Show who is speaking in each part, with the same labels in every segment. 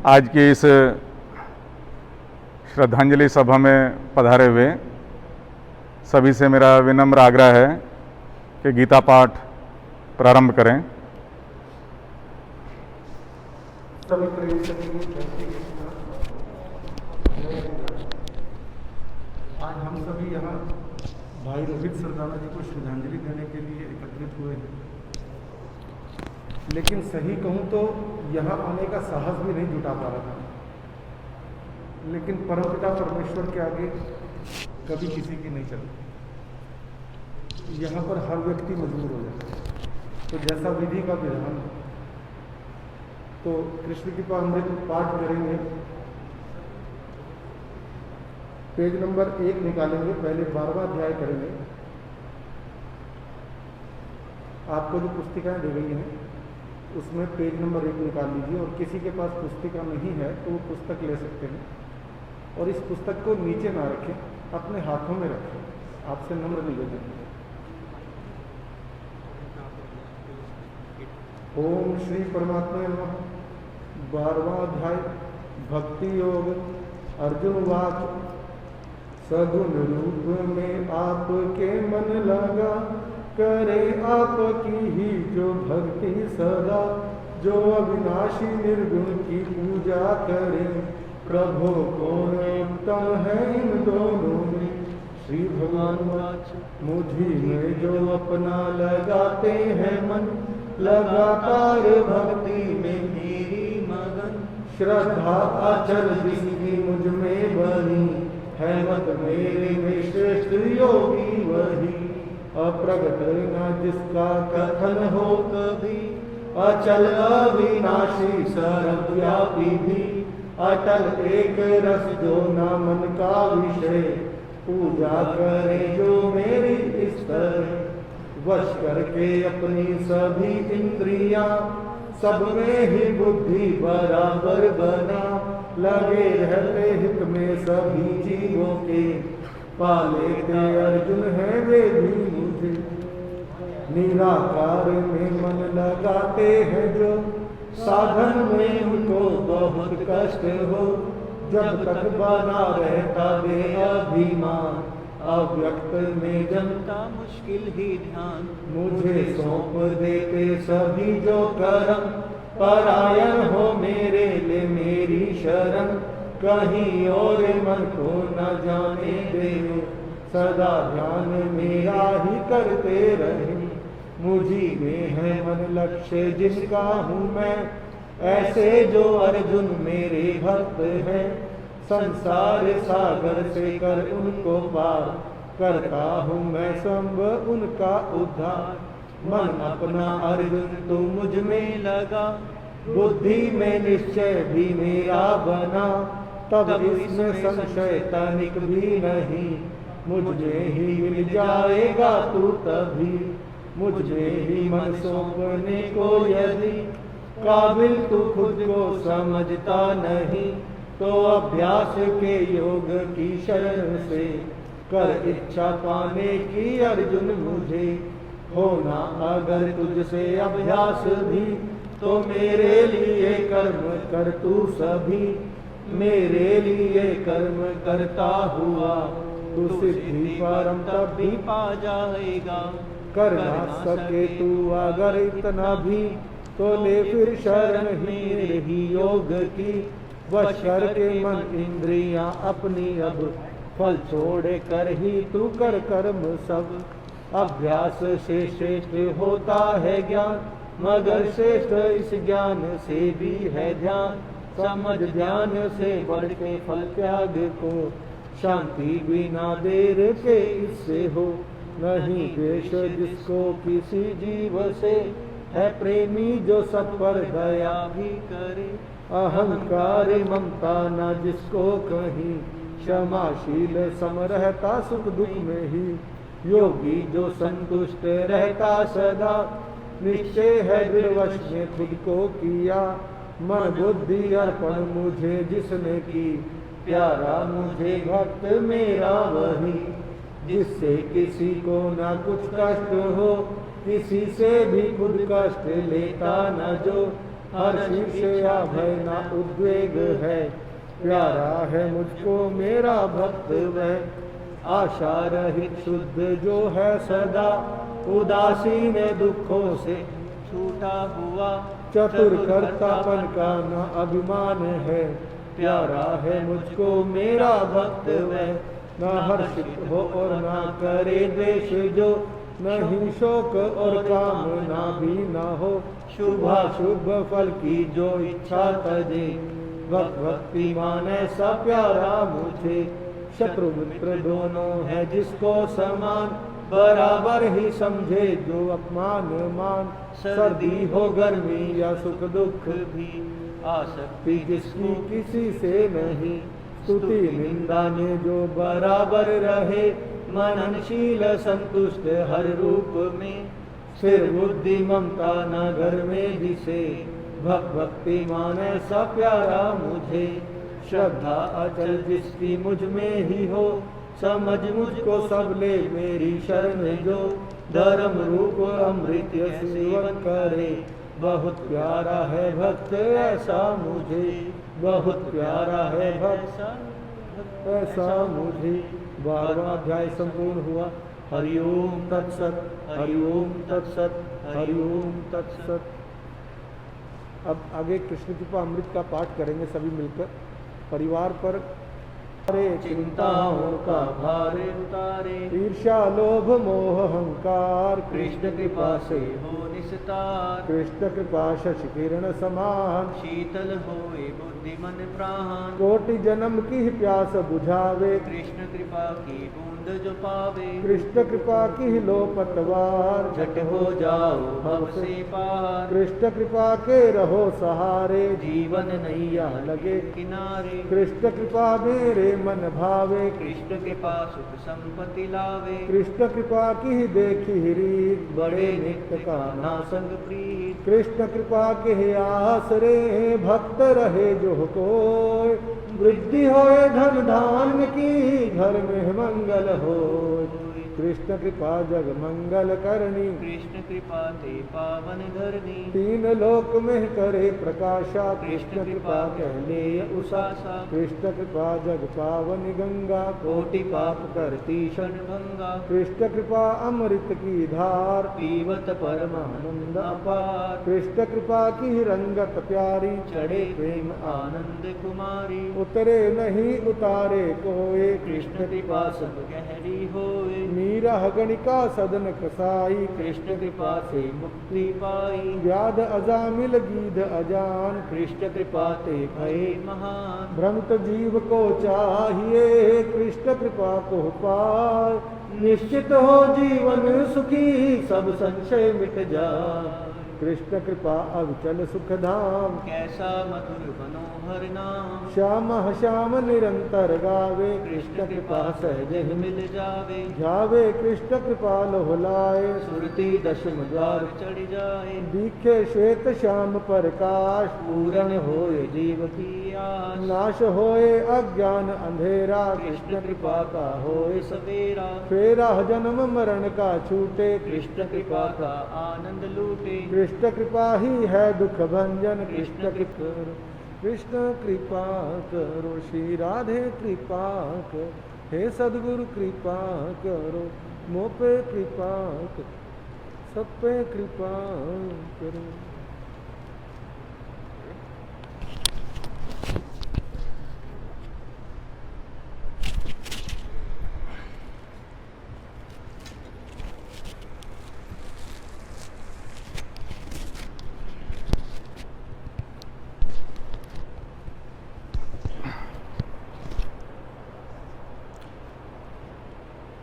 Speaker 1: आज की इस श्रद्धांजलि सभा में पधारे हुए सभी से मेरा विनम्र आग्रह है कि गीता पाठ प्रारंभ करें।
Speaker 2: आज हम सभी यहाँ भाई रोहित सरदाना जी को श्रद्धांजलि देने के लिए एकत्रित हुए हैं, लेकिन सही कहूँ तो यहाँ आने का साहस भी नहीं जुटा पा रहा था, लेकिन परमपिता परमेश्वर के आगे कभी किसी की नहीं चलती। यहाँ पर हर व्यक्ति मजबूर हो जाता है, तो जैसा विधि का विधान, तो कृष्ण कृपा अमृत पाठ करेंगे। पेज नंबर 1 निकालेंगे, पहले 12वां अध्याय करेंगे। आपको जो पुस्तिकाएं दी गई हैं उसमें पेज नंबर 1 निकाल लीजिए, और किसी के पास पुस्तिका नहीं है तो वो पुस्तक ले सकते हैं, और इस पुस्तक को नीचे ना रखें, अपने हाथों में रखें। आपसे नम्र निवेदन है। ओम श्री परमात्मा नमः। 12वां अध्याय भक्ति योग। अर्जुन वाच, सगुण रूप में आपके मन लगा, करे आपकी ही जो भक्ति सदा, जो अविनाशी निर्गुण की पूजा करे, प्रभु कौन उत्तम है इन दोनों में। श्री भगवान वाच, मुझी में जो अपना लगाते हैं मन, लगातार भक्ति में मेरी मगन, श्रद्धा अचल जिसकी मुझ में बनी, है मत मेरे में श्रेष्ठ योगी वही। अप्रगट न जिसका कथन हो कभी, अचल अविनाशी सर्वव्यापी भी, अटल एक रस जो न मन का विषय, पूजा करे जो मेरी इस तरह। वश करके अपनी सभी इंद्रियां, सब में ही बुद्धि बराबर बना, लगे रहते हित में सभी जीवों के, पाले के अर्जुन है वे भी मुझे। निराकार में मन लगाते हैं जो, साधन में उनको बहुत कष्ट हो, जब तक बना रहता वे अभिमान, अव्यक्त में जनता मुश्किल ही ध्यान। मुझे सौंप देते सभी जो करम, परायण हो मेरे ले मेरी शरण, कहीं और मन को न जाने दे, सदा ध्यान मेरा ही करते रहे। मुझी में है मन लक्ष्य जिसका हूँ मैं, ऐसे जो अर्जुन मेरे भक्त हैं, संसार सागर से कर उनको पार, करता हूँ मैं संभ उनका उद्धार। मन अपना अर्जुन तो मुझ में लगा, बुद्धि में निश्चय भी मेरा बना, तब इसमें संशय तनिक भी नहीं, मुझे ही मिल जाएगा तू तभी। मुझे ही मन सौंपने को यदि, काबिल तू खुद को समझता नहीं, तो अभ्यास के योग की शरण से, कर इच्छा पाने की अर्जुन मुझे। होना अगर तुझसे अभ्यास भी, तो मेरे लिए कर्म कर तू सभी। मेरे लिए कर्म करता हुआ, तू सिद्धि परम तब भी पा जाएगा। कर ना सके तू अगर इतना भी, तो ले फिर शरण ही रही योग की। वश करके मन इंद्रियां अपनी अब, फल छोड़े कर ही तू कर कर्म सब। अभ्यास से श्रेष्ठ होता है ज्ञान, मगर श्रेष्ठ इस ज्ञान से भी है ध्यान। समझ ध्यान से बढ़ के फल त्याग को, शांति बिना देर के इससे हो। नहीं द्वेष जिसको किसी जीव से, है प्रेमी जो सब पर दया भी करे। अहंकार ममता न जिसको कहीं, क्षमाशील सम रहता सुख दुख में ही। योगी जो संतुष्ट रहता सदा, निश्चय है दृढ़वश में खुद को किया। मन बुद्धि अर्पण मुझे जिसने की, प्यारा मुझे भक्त मेरा वही। जिससे किसी को न कुछ कष्ट हो, किसी से भी खुद कष्ट लेता न जो। हर शीर्ष या भय ना उद्वेग है, प्यारा है मुझको मेरा भक्त वह। आशा रहित शुद्ध जो है सदा, उदासीन दुखों से छूटा हुआ। चतुर कर्तापन का न अभिमान है, प्यारा है मुझको मेरा भक्त वह। न हर्षित हो और न करे द्वेष जो, नहीं शोक और कामना भी न हो। शुभाशुभ फल की जो इच्छा तजे, भक्ति माने सा प्यारा मुझे। शत्रु मित्र दोनों है जिसको समान, बराबर ही समझे जो अपमान मान। सर्दी हो गर्मी या सुख दुख भी, आसक्ति जिसकी किसी से नहीं। स्तुति निंदा ने जो बराबर रहे, मननशील संतुष्ट हर रूप में। सिर बुद्धि ममता न घर में जिसे, भक्ति माने सा प्यारा मुझे। श्रद्धा अचल जिसकी मुझ में ही हो, समझ मुझको सब ले मेरी शरण जो। धर्म रूप अमृत सेवन करे, बहुत प्यारा है भक्त ऐसा मुझे। बहुत प्यारा है भक्त ऐसा मुझे। 12वां अध्याय संपूर्ण हुआ। हरि ओम तत्सत, हरि ओम तत्सत, हरि ओम तत्सत। अब आगे कृष्ण कृपा अमृत का पाठ करेंगे सभी मिलकर। परिवार पर अरे चिंताओं का भार उतारे, ईर्ष्या लोभ मोह अहंकार, कृष्ण कृपा से हो निस्तार। कृष्ण कृपा शशि किरण समान, शीतल होए बुद्धि मन प्राण। कोटि जन्म की प्यास बुझावे, कृष्ण कृपा की बूंद जो पावे। कृष्ण कृपा की लो पतवार, झट हो जाओ भव से पार। कृष्ण कृपा के रहो सहारे, जीवन नैया लगे किनारे। कृष्ण कृपा मेरे मन भावे, कृष्ण कृपा सुख संपत्ति लावे। कृष्ण कृपा की देखी रीत, बड़े नित्य का नासंग प्रीत। कृष्ण कृपा के आसरे, भक्त रहे जो कोय। वृद्धि होए धन धान्य की, घर में मंगल होय। कृष्ण कृपा जग मंगल करनी, कृष्ण कृपा ते पावन धरनी। तीन लोक में करे प्रकाशा, कृष्ण कृपा कहले उषासा। कृष्ण कृपा जग पावन गंगा, कोटि पाप करती क्षण भंगा। कृष्ण कृपा अमृत की धार, पीवत परमानंद अपार। कृष्ण कृपा की रंगत प्यारी, चढ़े प्रेम आनंद कुमारी। उतरे नहीं उतारे कोय, कृष्ण कृपा सब गहरी होए। मीरा गणिका सदन कसाई, कृष्ण कृपा से मुक्ति पाई। व्याध अजामिल गीध अजान, कृष्ण कृपा ते भये महान। भ्रमित जीव को चाहिए, कृष्ण कृपा को पाए। निश्चित हो जीवन सुखी, सब संशय मिट जाए। कृष्ण कृपा अविचल सुख धाम, कैसा मधुर मनोहर नाम। श्याम श्याम निरंतर गावे, कृष्ण कृपा सहज ही मिल जावे। जावे कृष्ण कृपा लोहलाए, सुरती दशम द्वार चढ़ जाए। दिखे श्वेत श्याम प्रकाश, पूर्ण होए जीव की आस। नाश होए अज्ञान अंधेरा, कृष्ण कृपा का होए सवेरा। फेरा जन्म मरण का छूटे, कृष्ण कृपा का आनंद लूटे। कृष्ण कृपा ही है दुख भंजन, कृष्ण कृपा करो। श्री राधे कृपा करो, हे सद्गुरु कृपा करो। मोह पे कृपा करो, सब पे कृपा करो।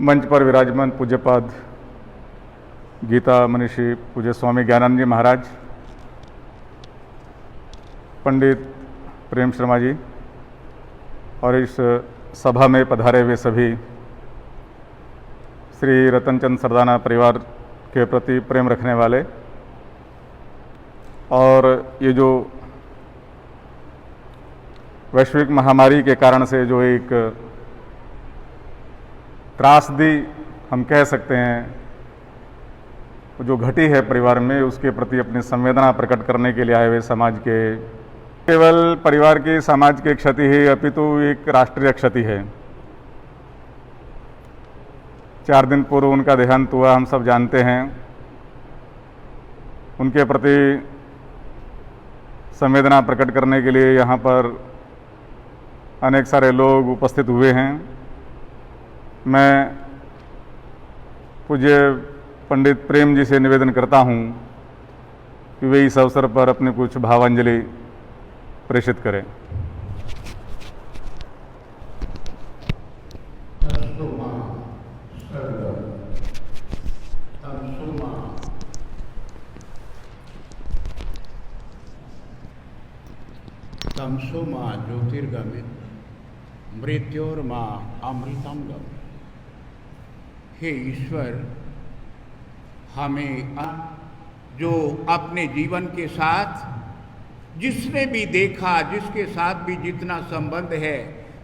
Speaker 1: मंच पर विराजमान पूज्यपाद गीता मनीषी पूज्य स्वामी ज्ञानानंद जी महाराज, पंडित प्रेम शर्मा जी और इस सभा में पधारे हुए सभी श्री रतनचंद सरदाना परिवार के प्रति प्रेम रखने वाले, और ये जो वैश्विक महामारी के कारण से जो एक त्रासदी हम कह सकते हैं, जो घटी है परिवार में, उसके प्रति अपनी संवेदना प्रकट करने के लिए आए हुए समाज के, केवल परिवार की समाज की क्षति है अपितु एक राष्ट्रीय क्षति है। 4 दिन पूर्व उनका देहांत हुआ, हम सब जानते हैं। उनके प्रति संवेदना प्रकट करने के लिए यहाँ पर अनेक सारे लोग उपस्थित हुए हैं। मैं पूज्य पंडित प्रेम जी से निवेदन करता हूँ कि वे इस अवसर पर अपनी कुछ भावांजलि प्रेषित करें।
Speaker 3: तमसो माँ ज्योतिर्गमित मृत्योर्मा अमृतम गम। हे ईश्वर, हमें जो अपने जीवन के साथ जिसने भी देखा, जिसके साथ भी जितना संबंध है,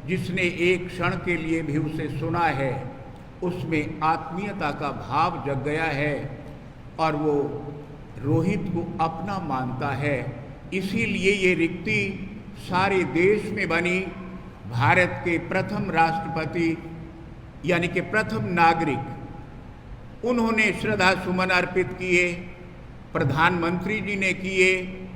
Speaker 3: जिसने एक क्षण के लिए भी उसे सुना है, उसमें आत्मीयता का भाव जग गया है और वो रोहित को अपना मानता है। इसीलिए ये रिक्ति सारे देश में बनी। भारत के प्रथम राष्ट्रपति यानी कि प्रथम नागरिक, उन्होंने श्रद्धा सुमन अर्पित किए। प्रधानमंत्री जी ने किए,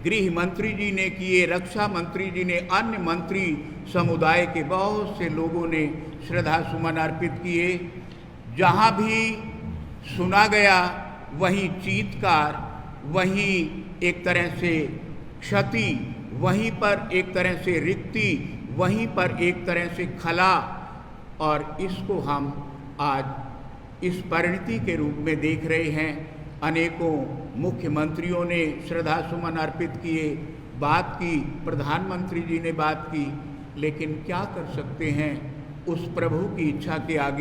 Speaker 3: गृह मंत्री जी ने किए, रक्षा मंत्री जी ने, अन्य मंत्री समुदाय के बहुत से लोगों ने श्रद्धा सुमन अर्पित किए। जहाँ भी सुना गया वहीं चीत्कार, वहीं एक तरह से क्षति, वहीं पर एक तरह से रिक्ति, वहीं पर एक तरह से खला, और इसको हम आज इस परिणति के रूप में देख रहे हैं। अनेकों मुख्यमंत्रियों ने श्रद्धा सुमन अर्पित किए, बात की, प्रधानमंत्री जी ने बात की, लेकिन क्या कर सकते हैं उस प्रभु की इच्छा के आगे।